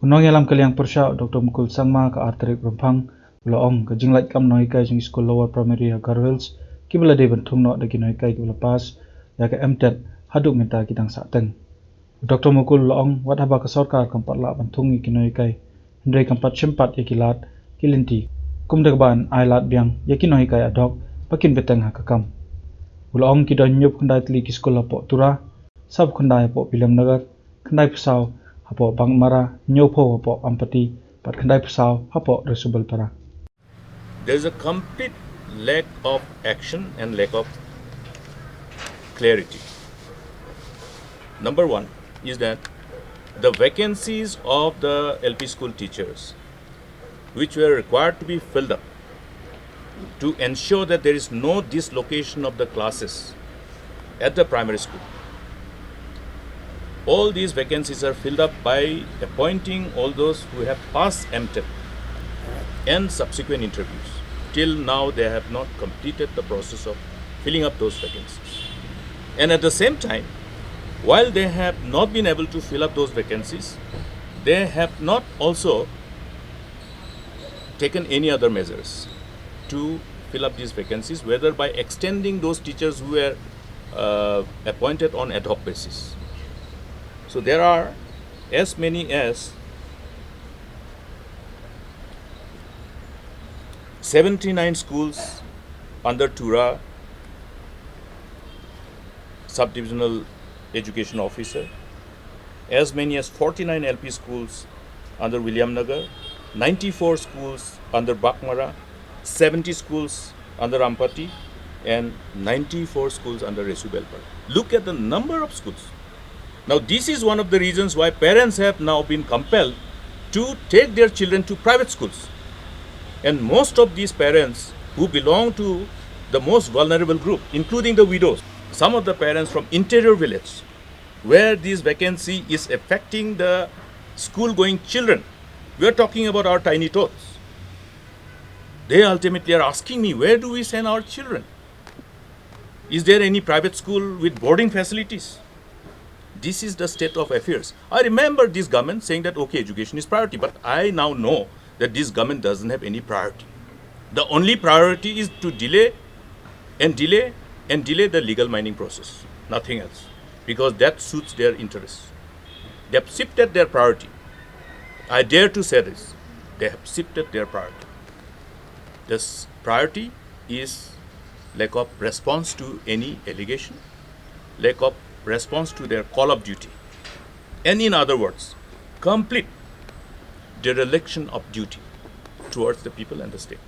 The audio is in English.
Unong yalam kaliang persya Dr. Mukul Sangma ka arterik rempang ulaong ka jinglat kam noi kai jing school lower primary Garwels kibla de bentung no dagi noi kai kibla pas ya ka MTET haduk minta kitang sateng. Dr. Mukul ulaong wat haba ka sarkar kampat la bentung ki noi kai hendrai kampat sempat ya kilat kilinti kum dagban ai lat biang ya ki noi kai adok pakin beteng ha kakam. Ulaong ki don nyup khandai tli ki school po tura sab khandai po William Nagar khandai pesau hapo Bangmara nyopo hapo Ampati pat khandai pesau hapo Resubal Para. There is a complete lack of action and lack of clarity. Number one is that the vacancies of the LP school teachers, which were required to be filled up to ensure that there is no dislocation of the classes at the primary school. All these vacancies are filled up by appointing all those who have passed MTET and subsequent interviews. Till now, they have not completed the process of filling up those vacancies. And at the same time, while they have not been able to fill up those vacancies, they have not also taken any other measures to fill up these vacancies, whether by extending those teachers who were appointed on ad hoc basis. So there are as many as 79 schools under Tura Subdivisional Education Officer, as many as 49 LP schools under William Nagar, 94 schools under Bakmara, 70 schools under Ampati, and 94 schools under Resubal Para. Look at the number of schools. Now, this is one of the reasons why parents have now been compelled to take their children to private schools. And most of these parents who belong to the most vulnerable group, including the widows, some of the parents from interior village, where this vacancy is affecting the school-going children. We are talking about our tiny tots. They ultimately are asking me, where do we send our children? Is there any private school with boarding facilities? This is the state of affairs. I remember this government saying that, okay, education is priority, but I now know that this government doesn't have any priority. The only priority is to delay the legal mining process, nothing else, because that suits their interests. They have shifted their priority. I dare to say this. They have shifted their priority. This priority is lack of response to any allegation, lack of response to their call of duty, and in other words, complete dereliction of duty towards the people and the state.